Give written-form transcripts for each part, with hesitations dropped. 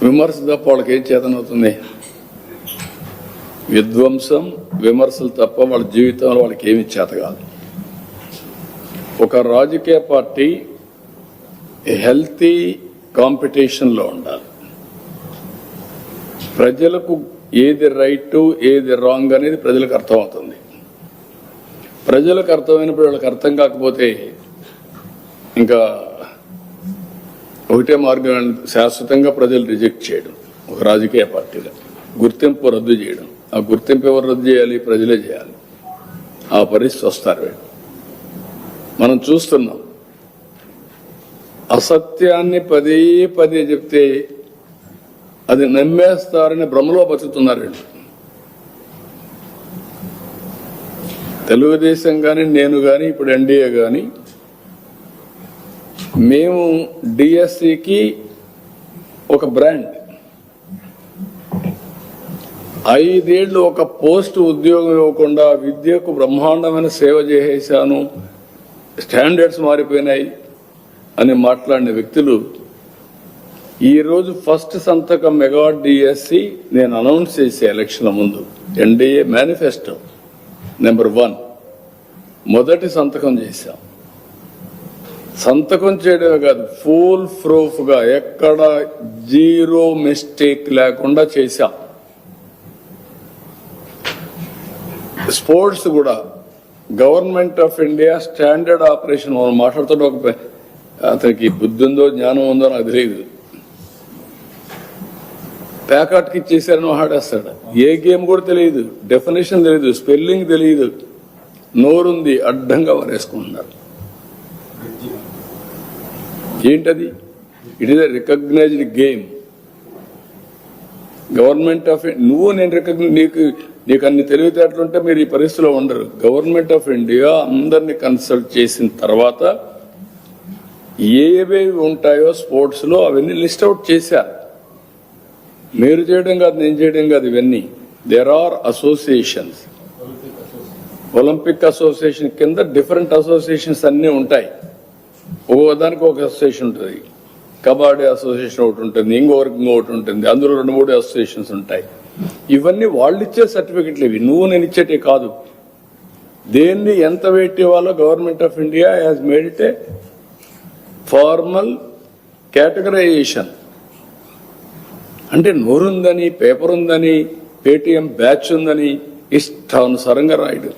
విమర్శ తప్ప వాళ్ళకి ఏం చేతనవుతుంది? విధ్వంసం, విమర్శలు తప్ప వాళ్ళ జీవితంలో వాళ్ళకి ఏమి చేత కాదు. ఒక రాజకీయ పార్టీ హెల్తీ కాంపిటీషన్లో ఉండాలి. ప్రజలకు ఏది రైట్ ఏది రాంగ్ అనేది ప్రజలకు అర్థమవుతుంది. ప్రజలకు అర్థమైనప్పుడు వాళ్ళకి అర్థం కాకపోతే ఇంకా ఒకటే మార్గం, శాశ్వతంగా ప్రజలు రిజెక్ట్ చేయడం. ఒక రాజకీయ పార్టీలో గుర్తింపు రద్దు చేయడం. ఆ గుర్తింపు ఎవరు రద్దు చేయాలి? ప్రజలే చేయాలి. ఆ పరిస్థితి వస్తారు. మనం చూస్తున్నాం, అసత్యాన్ని పదే పదే చెప్తే అది నమ్మేస్తారని భ్రమలో బతుకుతున్నారు. తెలుగుదేశం కానీ, నేను కానీ, ఇప్పుడు ఎన్డీఏ కానీ, మేము డిఎస్సికి ఒక బ్రాండ్. 5 ఏళ్లు ఒక పోస్ట్ ఉద్యోగం ఇవ్వకుండా విద్యకు బ్రహ్మాండమైన సేవ చేసేశాను, స్టాండర్డ్స్ మారిపోయినాయి అని మాట్లాడిన వ్యక్తులు ఈరోజు ఫస్ట్ సంతకం మెగా డిఎస్సి నేను అనౌన్స్ చేసే ఎలక్షన్ల ముందు ఎన్డీఏ మేనిఫెస్టో నెంబర్ 1 మొదటి సంతకం చేశాం. సంతకం చేయడమే కాదు, ఫుల్ ప్రూఫ్ గా ఎక్కడ జీరో మిస్టేక్ లేకుండా చేశాం. స్పోర్ట్స్ కూడా government of India standard operation మనం మాట్లాడుతుంటే ఒక అతనికి బుద్ధి ఉందో జ్ఞానం ఉందో నాకు తెలియదు, ప్యాకాట్కి ఇచ్చేసారని మాట్లాడేస్తాడు. ఏ గేమ్ కూడా తెలియదు, డెఫినేషన్ తెలియదు, స్పెల్లింగ్ తెలియదు, నోరుంది అడ్డంగా వారేసుకుంటున్నారు. ఏంటది? It is a recognised game. Government of నువ్వు నేను నీకు అన్ని తెలివితేటలుంటే మీరు ఈ పరిస్థితిలో ఉండరు. గవర్నమెంట్ ఆఫ్ ఇండియా అందరినీ కన్సల్ట్ చేసిన తర్వాత ఏవేవి ఉంటాయో స్పోర్ట్స్ లో అవన్నీ లిస్ట్ అవుట్ చేశారు. మీరు చేయడం కాదు, నేను చేయడం కాదు, ఇవన్నీ there are associations. Olympic association కింద డిఫరెంట్ అసోసియేషన్స్ అన్నీ ఉంటాయి. దానికి ఒక అసోసియేషన్ ఉంటుంది, కబడ్డీ అసోసియేషన్ ఒకటి ఉంటుంది, ఇంకొకటి ఉంటుంది, అందులో 2-3 అసోసియేషన్స్ ఉంటాయి. ఇవన్నీ వాళ్ళు ఇచ్చే సర్టిఫికెట్లు, ఇవి నువ్వు నేను ఇచ్చేటే కాదు. దేన్ని ఎంత వెయిట్ ఇవ్వాలో government of India has made it A formal categorisation. అంటే నోరుందని, పేపర్ ఉందని, పేటిఎం బ్యాచ్ ఉందని ఇష్టానుసారంగా రాయడు.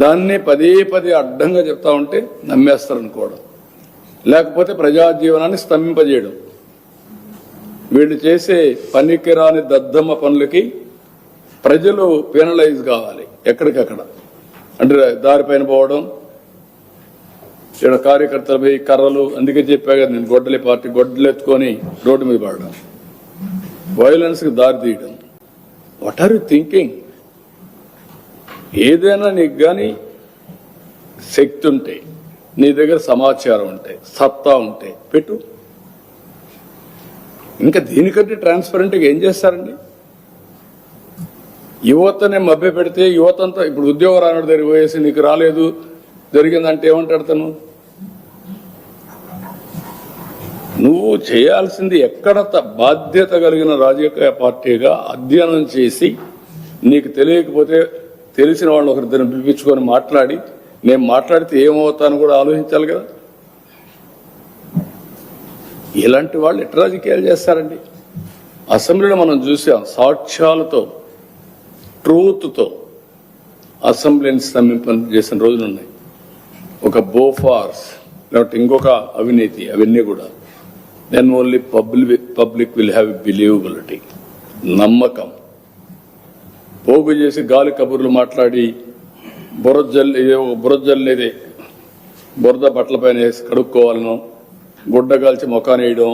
దాన్ని పదే పదే అడ్డంగా చెప్తా ఉంటే నమ్మేస్తారనుకోవడం, లేకపోతే ప్రజా జీవనాన్ని స్తంభింపజేయడం. వీళ్ళు చేసే పనికిరాని దద్దమ్మ పనులకి ప్రజలు పెనలైజ్ కావాలి ఎక్కడికక్కడ. అంటే దారిపైన పోవడం, ఇక్కడ కార్యకర్తలపై కర్రలు, అందుకే చెప్పా కదా నేను, గొడ్డలి పార్టీ గొడ్డలు ఎత్తుకొని రోడ్డు మీద పడడం, వైలెన్స్ కి దారి తీయడం. What are you thinking? ఏదైనా నీకు కానీ శక్తి ఉంటే, నీ దగ్గర సమాచారం ఉంటే, సత్తా ఉంటే పెట్టు. ఇంకా దీనికంటే ట్రాన్స్పరెంట్గా ఏం చేస్తారండి? యువతనే మభ్య పెడితే యువతంతా ఇప్పుడు ఉద్యోగం రానుడి దగ్గర పోయేసి నీకు రాలేదు జరిగిందంటే ఏమంటాడు తను? నువ్వు చేయాల్సింది ఎక్కడ బాధ్యత కలిగిన రాజకీయ పార్టీగా అధ్యయనం చేసి, నీకు తెలియకపోతే తెలిసిన వాళ్ళు ఒకరిద్దరు పిలిపించుకొని మాట్లాడి, నేను మాట్లాడితే ఏమవుతాను కూడా ఆలోచించాలి కదా. ఇలాంటి వాళ్ళు ఎట్లా రాజకీయాలు చేస్తారండి? అసెంబ్లీలో మనం చూసాం, సాక్ష్యాలతో ట్రూత్తో అసెంబ్లీని స్తంభింప చేసిన రోజులు ఉన్నాయి. ఒక బోఫార్స్ లేకపోతే ఇంకొక అవినీతి, అవన్నీ కూడా then only public will have believability, నమ్మకం. పోగు చేసి గాలి కబుర్లు మాట్లాడి బురజల్లేదే బురద బట్టల పైన వేసి కడుక్కోవాలను, గుడ్డ కాల్చి ముఖాన్ని వేయడం,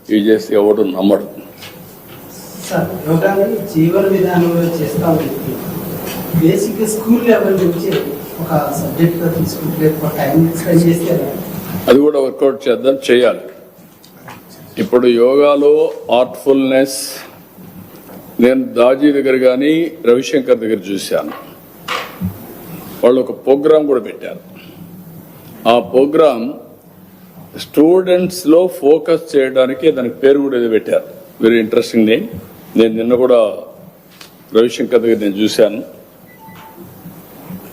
ఇవి చేసి ఎవడు నమ్మడు. జీవన విధానంలో చేస్తా ఉంటుంది. బేసిక్ స్కూల్ లెవెల్ నుంచి ఒక సబ్జెక్ట్ గా తీసుకుంటే టైం స్పెండ్ చేస్తే అది కూడా వర్కౌట్ చేద్దాం, చేయాలి. ఇప్పుడు యోగాలో ఆర్ట్ఫుల్నెస్ నేను దాజీ దగ్గర కానీ రవిశంకర్ దగ్గర చూశాను. వాళ్ళు ఒక ప్రోగ్రాం కూడా పెట్టారు. ఆ ప్రోగ్రాం స్టూడెంట్స్ లో ఫోకస్ చేయడానికి దానికి పేరు కూడా ఏదో పెట్టారు, వెరీ ఇంట్రెస్టింగ్ నేమ్. నేను నిన్న కూడా రవిశంకర్ దగ్గర నేను చూశాను.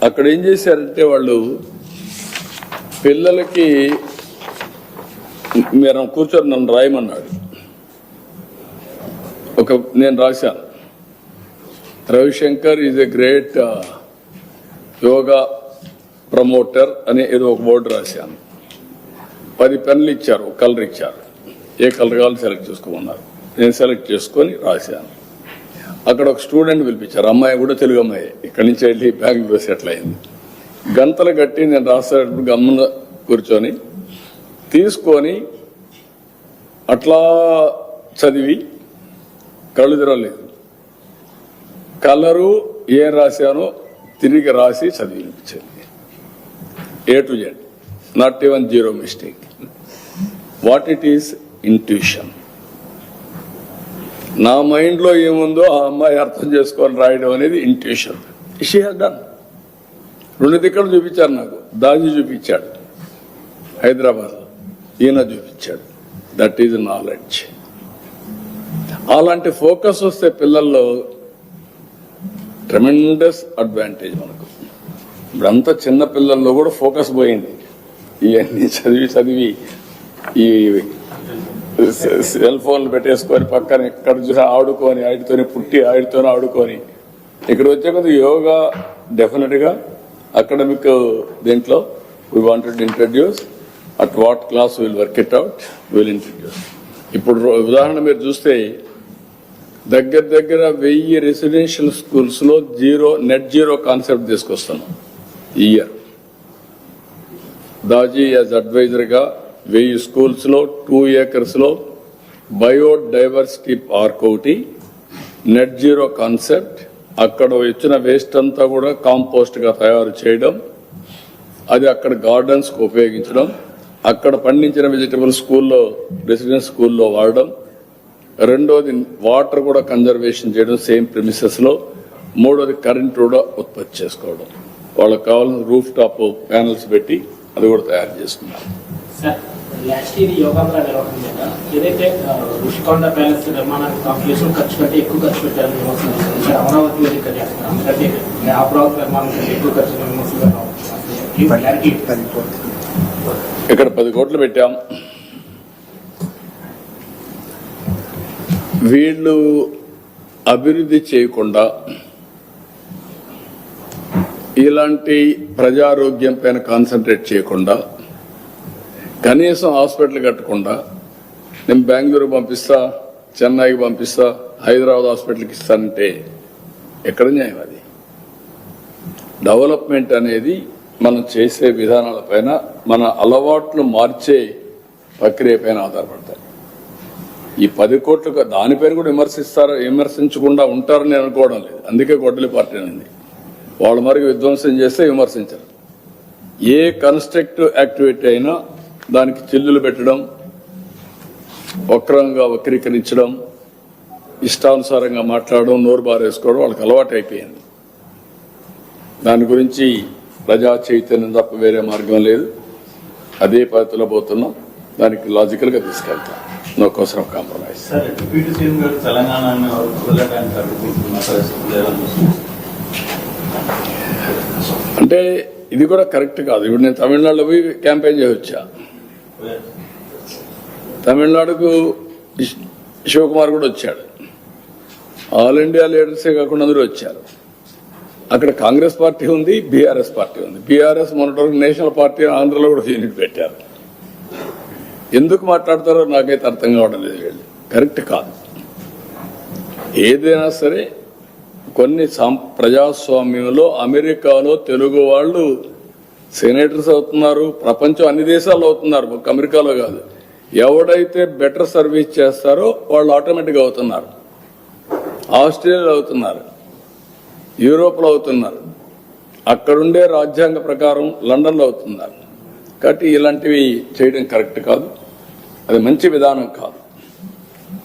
అక్కడ ఏం చేశారంటే వాళ్ళు పిల్లలకి మీరు కూర్చొని నన్ను రాయమన్నాడు. నేను రాశాను, Ravishankar is a great yoga promoter అని ఏదో ఒక బోర్డు రాశాను. 10 పెన్నులు ఇచ్చారు, ఒక కలర్ ఇచ్చారు. ఏ కలర్ కావాలో సెలెక్ట్ చేసుకోమన్నారు. నేను సెలెక్ట్ చేసుకొని రాశాను. అక్కడ ఒక స్టూడెంట్ పిలిపించారు, అమ్మాయి కూడా తెలుగు అమ్మాయి, ఇక్కడి నుంచి వెళ్ళి బెంగళూరు సెటిల్ అయింది. గంతలు కట్టి నేను రాసేటప్పుడు గమ్మున కూర్చొని తీసుకొని అట్లా చదివి కళ్ళు తిరగలేదు. కలరు ఏం రాశానో తిరిగి రాసి చదివించింది. A to Z, not even zero mistake. What it is? Intuition. నా మైండ్లో ఏముందో ఆ అమ్మాయి అర్థం చేసుకొని రాయడం అనేది ఇంట్యూషన్. She has done. 2 దిక్కలు చూపించారు నాకు. దాజీ చూపించాడు హైదరాబాద్లో, ఈయన చూపించాడు. That is knowledge. అలాంటి ఫోకస్ వస్తే పిల్లల్లో ట్రెమెండస్ అడ్వాంటేజ్ మనకు. ఇప్పుడంతా చిన్న పిల్లల్లో కూడా ఫోకస్ పోయింది. ఇవన్నీ చదివి ఈ సెల్ ఫోన్లు పెట్టేసుకొని పక్కన ఎక్కడ చూసి ఆడుకొని ఆడితోనే పుట్టి ఆడితోనే ఆడుకొని ఇక్కడ వచ్చే కొద్ది యోగా డెఫినెట్ గా అకాడమిక్ దీంట్లో we wanted introduce. At what class will work it out, will introduce. ఇప్పుడు ఉదాహరణ మీరు చూస్తే దగ్గర 1000 రెసిడెన్షియల్ స్కూల్స్ లో నెట్ జీరో కాన్సెప్ట్ తీసుకొస్తున్నాం ఈ ఇయర్. దాజీ యాజ్ అడ్వైజర్ గా 1000 స్కూల్స్ లో 2 acres లో బయోడైవర్సిటీ పార్క్ ఒకటి, నెట్ జీరో కాన్సెప్ట్. అక్కడ వచ్చిన వేస్ట్ అంతా కూడా కాంపోస్ట్ గా తయారు చేయడం, అది అక్కడ గార్డెన్స్ కు ఉపయోగించడం, అక్కడ పండించిన వెజిటబుల్ స్కూల్లో రెసిడెన్స్ స్కూల్లో వాడడం. రెండోది వాటర్ కూడా కన్జర్వేషన్ చేయడం సేమ్ ప్రిమిసెస్ లో. మూడోది కరెంట్ కూడా ఉత్పత్తి చేసుకోవడం. వాళ్ళకి కావాల్సిన రూఫ్ టాప్ ప్యానల్స్ పెట్టి అది కూడా తయారు చేసుకున్నారు. లాస్ట్ ఇయర్ యోగాంధ్ర నిర్వహణ మీద ఏదైతే ఋషికొండ ప్యాలెస్ నిర్మాణానికి కాంప్లెక్స్ ఖర్చు పెట్టి ఎక్కువ ఖర్చు పెట్టాలని విమర్శలు అమరావతి వేదిక చేస్తున్నారు. అందుకంటే అమరావతి నిర్మాణం ఎక్కువ ఖర్చు విమర్శలు ఇక్కడ 10 కోట్లు పెట్టాం. వీళ్ళు అభివృద్ధి చేయకుండా ఇలాంటి ప్రజారోగ్యం పైన కాన్సన్ట్రేట్ చేయకుండా కనీసం హాస్పిటల్ కట్టకుండా నేను బెంగళూరు పంపిస్తా, చెన్నైకి పంపిస్తా, హైదరాబాద్ హాస్పిటల్కి ఇస్తానంటే ఎక్కడ న్యాయం? అది డెవలప్మెంట్ అనేది మనం చేసే విధానాలపైన, మన అలవాట్లు మార్చే ప్రక్రియ పైన ఆధారపడతాయి. ఈ 10 కోట్లు దానిపైన కూడా విమర్శించకుండా ఉంటారని నేను అనుకోవడం లేదు. అందుకే గొడ్డలి పార్టీ ఉంది. వాళ్ళ మరికి విధ్వంసం చేస్తే విమర్శించరు. ఏ కన్స్ట్రక్టివ్ యాక్టివిటీ అయినా దానికి చిల్లులు పెట్టడం, వక్రంగా వక్రీకరించడం, ఇష్టానుసారంగా మాట్లాడడం, నోరు బారేసుకోవడం వాళ్ళకి అలవాటు అయిపోయింది. దాని గురించి ప్రజా చైతన్యం తప్ప వేరే మార్గం లేదు. అదే పద్ధతిలో పోతున్నాం. దానికి లాజికల్ గా తీసుకెళ్తాం. నో కోసం కాంప్రమైజ్. అంటే ఇది కూడా కరెక్ట్ కాదు. ఇప్పుడు నేను తమిళనాడులో పోయి క్యాంపెయిన్ చేసి వచ్చా. తమిళనాడుకు శివకుమార్ కూడా వచ్చాడు. ఆల్ ఇండియా లీడర్సే కాకుండా అందరూ వచ్చారు. అక్కడ కాంగ్రెస్ పార్టీ ఉంది, బీఆర్ఎస్ పార్టీ ఉంది. బీఆర్ఎస్ మొన్నటి నేషనల్ పార్టీ ఆంధ్రలో కూడా యూనిట్ పెట్టారు. ఎందుకు మాట్లాడతారో నాకైతే అర్థం కావడం లేదు. వీళ్ళు కరెక్ట్ కాదు. ఏదైనా సరే కొన్ని ప్రజాస్వామ్యంలో అమెరికాలో తెలుగు వాళ్ళు సెనేటర్స్ అవుతున్నారు. ప్రపంచం అన్ని దేశాల్లో అవుతున్నారు, ఒక అమెరికాలో కాదు. ఎవడైతే బెటర్ సర్వీస్ చేస్తారో వాళ్ళు ఆటోమేటిక్గా అవుతున్నారు. ఆస్ట్రేలియాలో అవుతున్నారు, యూరోప్లో అవుతున్నారు, అక్కడుండే రాజ్యాంగ ప్రకారం లండన్లో అవుతున్నారు. కాబట్టి ఇలాంటివి చేయడం కరెక్ట్ కాదు. అది మంచి విధానం కాదు.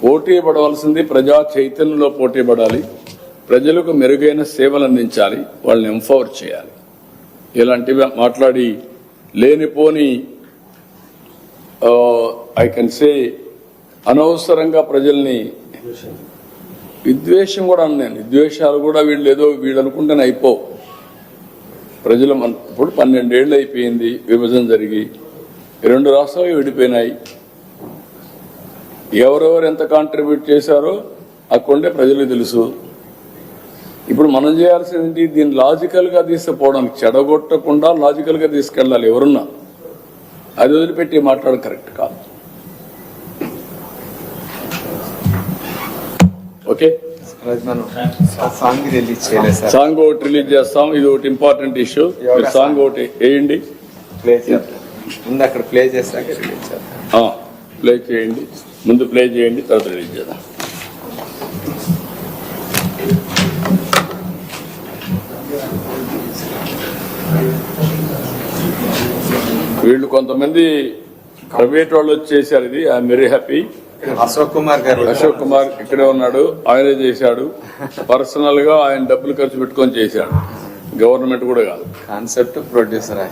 పోటీ పడవలసింది ప్రజా చైతన్యంలో పోటీ పడాలి. ప్రజలకు మెరుగైన సేవలు అందించాలి, వాళ్ళని ఎంపవర్ చేయాలి. ఇలాంటివి మాట్లాడి లేనిపోని ఐ కెన్ సే అనవసరంగా ప్రజల్ని విద్వేషం కూడా అన్నాను, విద్వేషాలు కూడా వీళ్ళు అనుకుంటేనే అయిపో. ప్రజలు ఇప్పుడు 12 ఏళ్ళు అయిపోయింది విభజన జరిగి, 2 రాష్ట్రాలు విడిపోయినాయి. ఎవరెవరు ఎంత కాంట్రిబ్యూట్ చేశారో అక్కడే ప్రజలకు తెలుసు. ఇప్పుడు మనం చేయాల్సింది దీన్ని లాజికల్ గా తీసుకుపోవడానికి, చెడగొట్టకుండా లాజికల్ గా తీసుకెళ్ళాలి. ఎవరున్నా అది వదిలిపెట్టి మాట్లాడడం కరెక్ట్ కాదు. ఓకే, సాంగ్ రిలీజ్ చేయలేదు సార్. సాంగ్ ఒకటి రిలీజ్ చేస్తాం. ఇది ఒకటి ఇంపార్టెంట్ ఇష్యూ. మీరు సాంగ్ ఒకటి వేయండి, ప్లే చేద్దాం. ముందు అక్కడ ప్లే చేస్తాక రిలీజ్ చేద్దాం. ప్లే చేయండి, ముందు ప్లే చేయండి, తర్వాత రిలీజ్ చేద్దాం. వీళ్ళు కొంతమంది ప్రైవేట్ వాళ్ళు వచ్చేసారు. ఇది I'm very happy. Ashok Kumar గారు, అశోక్ కుమార్ ఇక్కడే ఉన్నాడు, ఆయనే చేశాడు. పర్సనల్ గా ఆయన డబ్బులు ఖర్చు పెట్టుకొని చేశాడు, గవర్నమెంట్ కూడా కాదు. కాన్సెప్ట్ ప్రొడ్యూసర్ ఆయన.